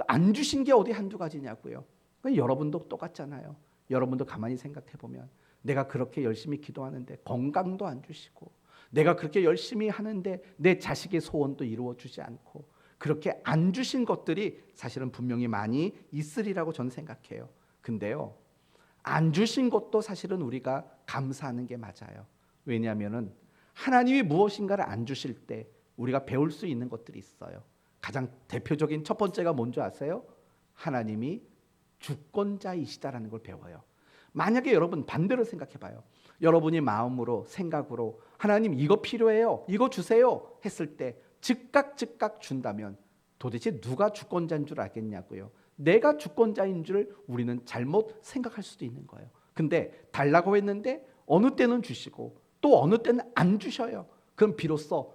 Speaker 1: 안 주신 게 어디 한두 가지냐고요. 여러분도 똑같잖아요. 여러분도 가만히 생각해 보면 내가 그렇게 열심히 기도하는데 건강도 안 주시고, 내가 그렇게 열심히 하는데 내 자식의 소원도 이루어 주지 않고, 그렇게 안 주신 것들이 사실은 분명히 많이 있으리라고 저는 생각해요. 근데요, 안 주신 것도 사실은 우리가 감사하는 게 맞아요. 왜냐하면은 하나님이 무엇인가를 안 주실 때 우리가 배울 수 있는 것들이 있어요. 가장 대표적인 첫 번째가 뭔지 아세요? 하나님이 주권자이시다라는 걸 배워요. 만약에 여러분 반대로 생각해 봐요. 여러분이 마음으로, 생각으로 하나님 이거 필요해요, 이거 주세요 했을 때 즉각 준다면 도대체 누가 주권자인 줄 알겠냐고요. 내가 주권자인 줄 우리는 잘못 생각할 수도 있는 거예요. 근데 달라고 했는데 어느 때는 주시고 또 어느 때는 안 주셔요. 그럼 비로소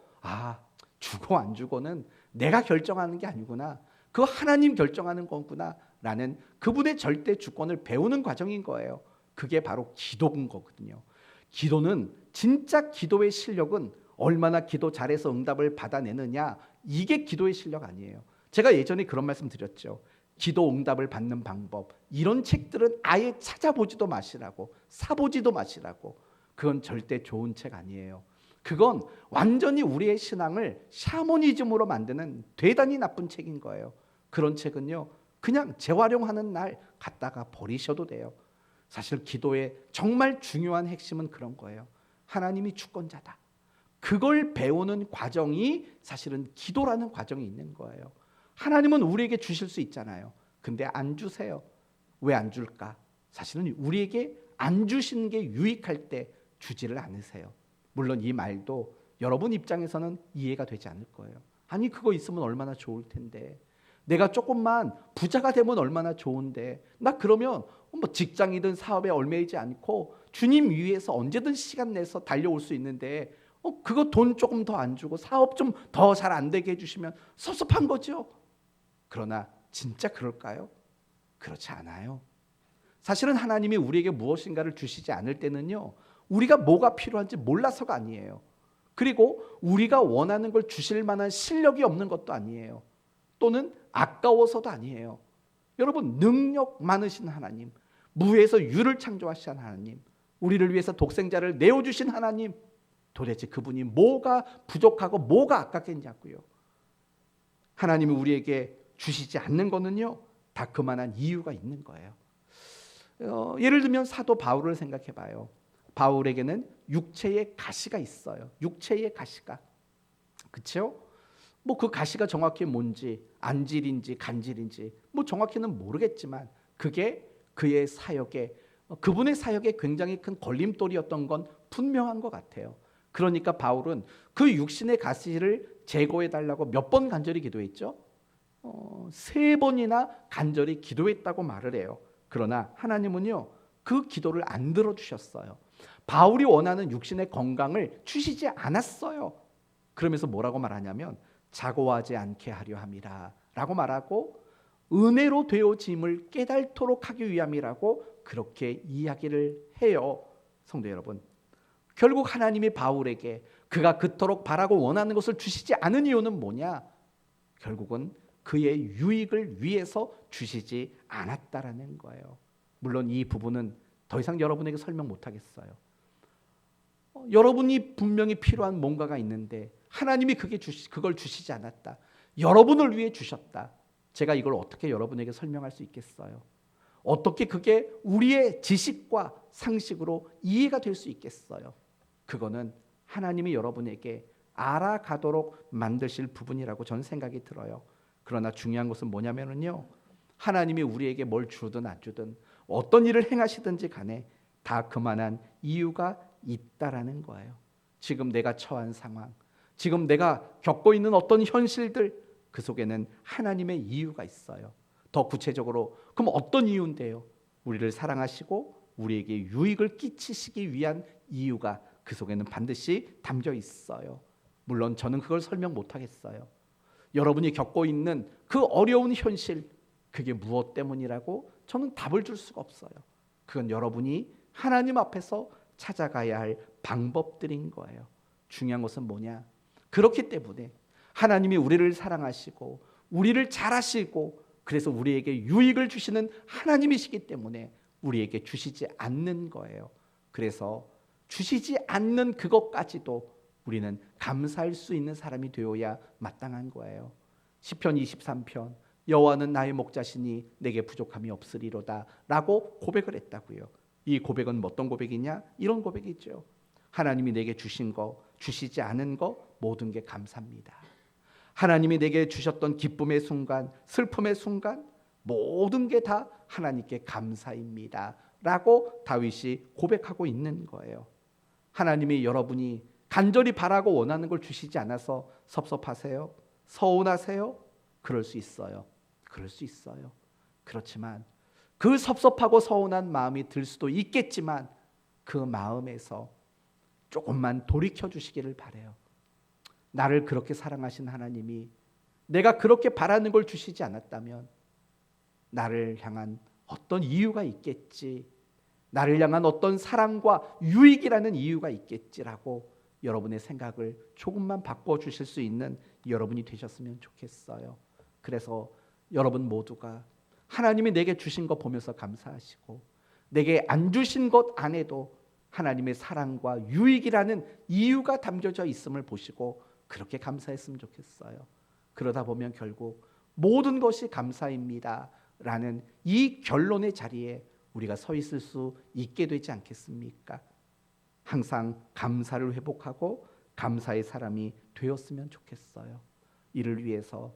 Speaker 1: 주고 안 주고는 내가 결정하는 게 아니구나, 그거 하나님 결정하는 거구나 라는 그분의 절대 주권을 배우는 과정인 거예요. 그게 바로 기도인 거거든요. 기도는, 진짜 기도의 실력은 얼마나 기도 잘해서 응답을 받아내느냐, 이게 기도의 실력 아니에요. 제가 예전에 그런 말씀 드렸죠. 기도 응답을 받는 방법, 이런 책들은 아예 찾아보지도 마시라고, 사보지도 마시라고. 그건 절대 좋은 책 아니에요. 그건 완전히 우리의 신앙을 샤머니즘으로 만드는 대단히 나쁜 책인 거예요. 그런 책은요, 그냥 재활용하는 날 갖다가 버리셔도 돼요. 사실 기도의 정말 중요한 핵심은 그런 거예요. 하나님이 주권자다. 그걸 배우는 과정이 사실은 기도라는 과정이 있는 거예요. 하나님은 우리에게 주실 수 있잖아요. 근데 안 주세요. 왜 안 줄까? 사실은 우리에게 안 주시는 게 유익할 때 주지를 않으세요. 물론 이 말도 여러분 입장에서는 이해가 되지 않을 거예요. 아니 그거 있으면 얼마나 좋을 텐데, 내가 조금만 부자가 되면 얼마나 좋은데, 나 그러면 직장이든 사업에 얽매이지 않고 주님 위해서 언제든 시간 내서 달려올 수 있는데 그거 돈 조금 더 안 주고 사업 좀 더 잘 안 되게 해주시면 섭섭한 거죠. 그러나 진짜 그럴까요? 그렇지 않아요. 사실은 하나님이 우리에게 무엇인가를 주시지 않을 때는요, 우리가 뭐가 필요한지 몰라서가 아니에요. 그리고 우리가 원하는 걸 주실 만한 실력이 없는 것도 아니에요. 또는 아까워서도 아니에요. 여러분, 능력 많으신 하나님, 무에서 유를 창조하신 하나님, 우리를 위해서 독생자를 내어주신 하나님, 도대체 그분이 뭐가 부족하고 뭐가 아깝겠냐고요. 하나님이 우리에게 주시지 않는 거는요, 다 그만한 이유가 있는 거예요. 예를 들면 사도 바울을 생각해 봐요. 바울에게는 육체의 가시가 있어요. 육체의 가시가. 그렇죠? 뭐 그 가시가 정확히 뭔지 안질인지 간질인지 뭐 정확히는 모르겠지만 그게 그의 사역에 그분의 사역에 굉장히 큰 걸림돌이었던 건 분명한 것 같아요. 그러니까 바울은 그 육신의 가시를 제거해 달라고 몇 번 간절히 기도했죠? 3번이나 간절히 기도했다고 말을 해요. 그러나 하나님은요 그 기도를 안 들어주셨어요. 바울이 원하는 육신의 건강을 주시지 않았어요. 그러면서 뭐라고 말하냐면 자고하지 않게 하려 함이라 라고 말하고 은혜로 되어짐을 깨달도록 하기 위함이라고 그렇게 이야기를 해요. 성도 여러분, 결국 하나님이 바울에게 그가 그토록 바라고 원하는 것을 주시지 않은 이유는 뭐냐? 결국은 그의 유익을 위해서 주시지 않았다라는 거예요. 물론 이 부분은 더 이상 여러분에게 설명 못하겠어요. 여러분이 분명히 필요한 뭔가가 있는데 하나님이 그걸 주시지 않았다. 여러분을 위해 주셨다. 제가 이걸 어떻게 여러분에게 설명할 수 있겠어요? 어떻게 그게 우리의 지식과 상식으로 이해가 될 수 있겠어요? 그거는 하나님이 여러분에게 알아가도록 만드실 부분이라고 저는 생각이 들어요. 그러나 중요한 것은 뭐냐면요, 하나님이 우리에게 뭘 주든 안 주든 어떤 일을 행하시든지 간에 다 그만한 이유가 있다라는 거예요. 지금 내가 처한 상황, 지금 내가 겪고 있는 어떤 현실들, 그 속에는 하나님의 이유가 있어요. 더 구체적으로 그럼 어떤 이유인데요? 우리를 사랑하시고 우리에게 유익을 끼치시기 위한 이유가 그 속에는 반드시 담겨 있어요. 물론 저는 그걸 설명 못하겠어요. 여러분이 겪고 있는 그 어려운 현실, 그게 무엇 때문이라고 저는 답을 줄 수가 없어요. 그건 여러분이 하나님 앞에서 찾아가야 할 방법들인 거예요. 중요한 것은 뭐냐? 그렇기 때문에 하나님이 우리를 사랑하시고 우리를 잘 아시고 그래서 우리에게 유익을 주시는 하나님이시기 때문에 우리에게 주시지 않는 거예요. 그래서 주시지 않는 그것까지도 우리는 감사할 수 있는 사람이 되어야 마땅한 거예요. 시편 23편 여호와는 나의 목자시니 내게 부족함이 없으리로다 라고 고백을 했다고요. 이 고백은 어떤 고백이냐? 이런 고백이죠. 하나님이 내게 주신 거, 주시지 않은 거 모든 게 감사합니다. 하나님이 내게 주셨던 기쁨의 순간, 슬픔의 순간 모든 게 다 하나님께 감사입니다 라고 다윗이 고백하고 있는 거예요. 하나님이 여러분이 간절히 바라고 원하는 걸 주시지 않아서 섭섭하세요? 서운하세요? 그럴 수 있어요. 그럴 수 있어요. 그렇지만 그 섭섭하고 서운한 마음이 들 수도 있겠지만 그 마음에서 조금만 돌이켜 주시기를 바라요. 나를 그렇게 사랑하신 하나님이 내가 그렇게 바라는 걸 주시지 않았다면 나를 향한 어떤 이유가 있겠지, 나를 향한 어떤 사랑과 유익이라는 이유가 있겠지라고 여러분의 생각을 조금만 바꿔주실 수 있는 여러분이 되셨으면 좋겠어요. 그래서 여러분 모두가 하나님이 내게 주신 것 보면서 감사하시고 내게 안 주신 것 안에도 하나님의 사랑과 유익이라는 이유가 담겨져 있음을 보시고 그렇게 감사했으면 좋겠어요. 그러다 보면 결국 모든 것이 감사입니다 라는 이 결론의 자리에 우리가 서 있을 수 있게 되지 않겠습니까? 항상 감사를 회복하고 감사의 사람이 되었으면 좋겠어요. 이를 위해서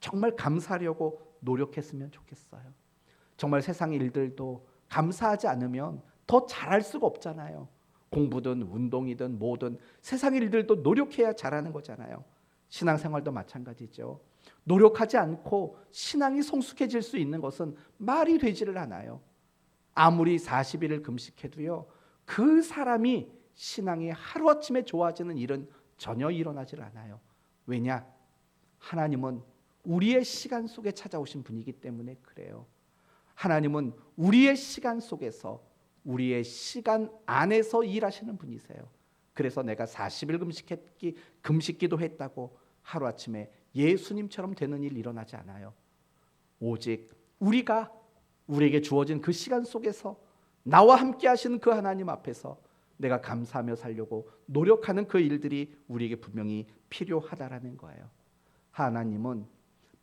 Speaker 1: 정말 감사하려고 노력했으면 좋겠어요. 정말 세상 일들도 감사하지 않으면 더 잘할 수가 없잖아요. 공부든 운동이든 뭐든 세상 일들도 노력해야 잘하는 거잖아요. 신앙생활도 마찬가지죠. 노력하지 않고 신앙이 성숙해질 수 있는 것은 말이 되지를 않아요. 아무리 40일을 금식해도요, 그 사람이 신앙이 하루아침에 좋아지는 일은 전혀 일어나질 않아요. 왜냐? 하나님은 우리의 시간 속에 찾아오신 분이기 때문에 그래요. 하나님은 우리의 시간 속에서 우리의 시간 안에서 일하시는 분이세요. 그래서 내가 40일 금식기도 했다고 하루아침에 예수님처럼 되는 일 일어나지 않아요. 오직 우리에게 주어진 그 시간 속에서 나와 함께 하시는 그 하나님 앞에서 내가 감사하며 살려고 노력하는 그 일들이 우리에게 분명히 필요하다라는 거예요. 하나님은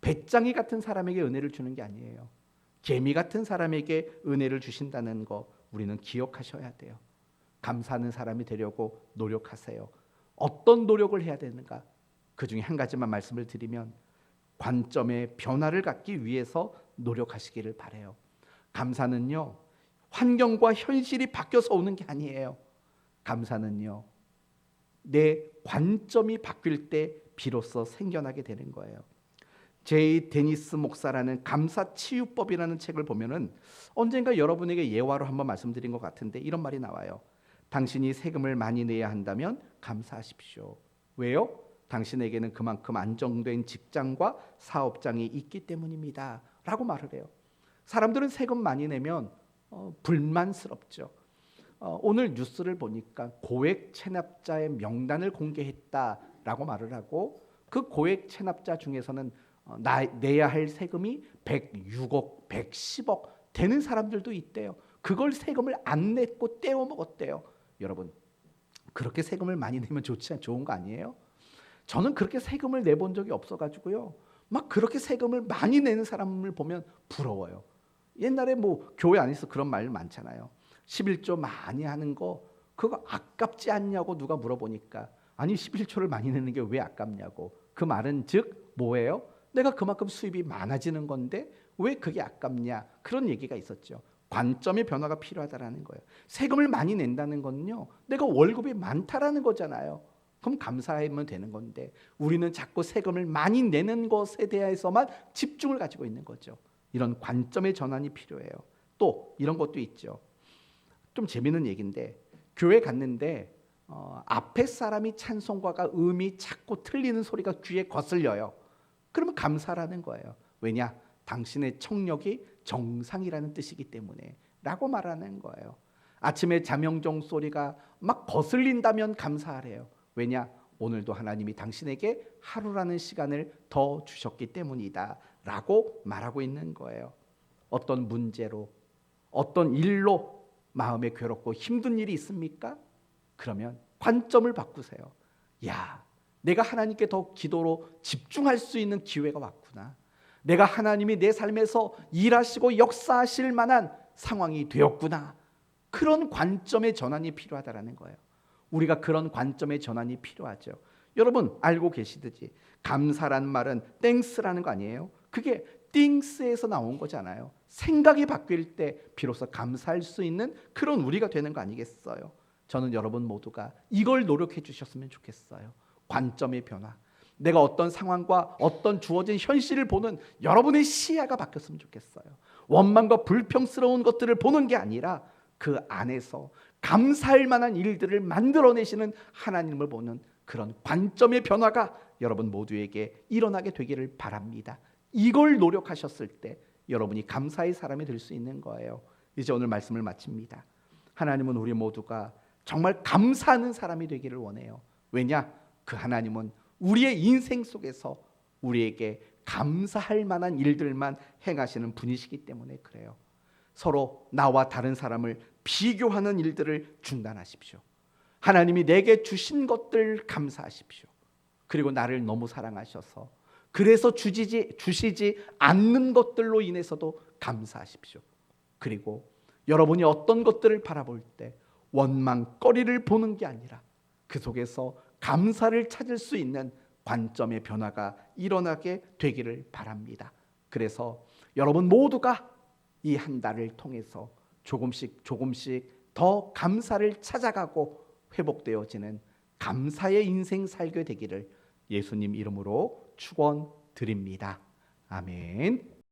Speaker 1: 배짱이 같은 사람에게 은혜를 주는 게 아니에요. 개미 같은 사람에게 은혜를 주신다는 거 우리는 기억하셔야 돼요. 감사하는 사람이 되려고 노력하세요. 어떤 노력을 해야 되는가? 그 중에 한 가지만 말씀을 드리면 관점의 변화를 갖기 위해서 노력하시기를 바라요. 감사는요, 환경과 현실이 바뀌어서 오는 게 아니에요. 감사는요, 내 관점이 바뀔 때 비로소 생겨나게 되는 거예요. 제이 데니스 목사라는 감사치유법이라는 책을 보면은 언젠가 여러분에게 예화로 한번 말씀드린 것 같은데 이런 말이 나와요. 당신이 세금을 많이 내야 한다면 감사하십시오. 왜요? 당신에게는 그만큼 안정된 직장과 사업장이 있기 때문입니다 라고 말을 해요. 사람들은 세금 많이 내면 불만스럽죠. 오늘 뉴스를 보니까 고액 체납자의 명단을 공개했다라고 말을 하고 그 고액 체납자 중에서는 내야 할 세금이 106억, 110억 되는 사람들도 있대요. 그걸 세금을 안 냈고 떼어 먹었대요. 여러분, 그렇게 세금을 많이 내면 좋은 거 아니에요? 저는 그렇게 세금을 내본 적이 없어가지고요. 막 그렇게 세금을 많이 내는 사람을 보면 부러워요. 옛날에 뭐 교회 안에서 그런 말 많잖아요. 11조 많이 하는 거 그거 아깝지 않냐고 누가 물어보니까 아니 11조를 많이 내는 게 왜 아깝냐고. 그 말은 즉 뭐예요? 내가 그만큼 수입이 많아지는 건데 왜 그게 아깝냐, 그런 얘기가 있었죠. 관점의 변화가 필요하다라는 거예요. 세금을 많이 낸다는 건요, 내가 월급이 많다라는 거잖아요. 그럼 감사하면 되는 건데 우리는 자꾸 세금을 많이 내는 것에 대해서만 집중을 가지고 있는 거죠. 이런 관점의 전환이 필요해요. 또 이런 것도 있죠. 좀 재미있는 얘기인데 교회 갔는데 앞에 사람이 찬송가가 음이 자꾸 틀리는 소리가 귀에 거슬려요. 그러면 감사라는 거예요. 왜냐? 당신의 청력이 정상이라는 뜻이기 때문에 라고 말하는 거예요. 아침에 자명종 소리가 막 거슬린다면 감사하래요. 왜냐? 오늘도 하나님이 당신에게 하루라는 시간을 더 주셨기 때문이다 라고 말하고 있는 거예요. 어떤 문제로, 어떤 일로 마음에 괴롭고 힘든 일이 있습니까? 그러면 관점을 바꾸세요. 야, 내가 하나님께 더 기도로 집중할 수 있는 기회가 왔구나. 내가 하나님이 내 삶에서 일하시고 역사하실 만한 상황이 되었구나. 그런 관점의 전환이 필요하다라는 거예요. 우리가 그런 관점의 전환이 필요하죠. 여러분 알고 계시듯이 감사란 말은 땡스라는 거 아니에요? 그게 띵스에서 나온 거잖아요. 생각이 바뀔 때 비로소 감사할 수 있는 그런 우리가 되는 거 아니겠어요? 저는 여러분 모두가 이걸 노력해 주셨으면 좋겠어요. 관점의 변화. 내가 어떤 상황과 어떤 주어진 현실을 보는 여러분의 시야가 바뀌었으면 좋겠어요. 원망과 불평스러운 것들을 보는 게 아니라 그 안에서 감사할 만한 일들을 만들어내시는 하나님을 보는 그런 관점의 변화가 여러분 모두에게 일어나게 되기를 바랍니다. 이걸 노력하셨을 때 여러분이 감사의 사람이 될 수 있는 거예요. 이제 오늘 말씀을 마칩니다. 하나님은 우리 모두가 정말 감사하는 사람이 되기를 원해요. 왜냐? 그 하나님은 우리의 인생 속에서 우리에게 감사할 만한 일들만 행하시는 분이시기 때문에 그래요. 서로 나와 다른 사람을 비교하는 일들을 중단하십시오. 하나님이 내게 주신 것들 감사하십시오. 그리고 나를 너무 사랑하셔서 그래서 주시지 않는 것들로 인해서도 감사하십시오. 그리고 여러분이 어떤 것들을 바라볼 때 원망거리를 보는 게 아니라 그 속에서 감사를 찾을 수 있는 관점의 변화가 일어나게 되기를 바랍니다. 그래서 여러분 모두가 이 한 달을 통해서 조금씩 더 감사를 찾아가고 회복되어지는 감사의 인생 살게 되기를 예수님 이름으로 축원드립니다. 아멘.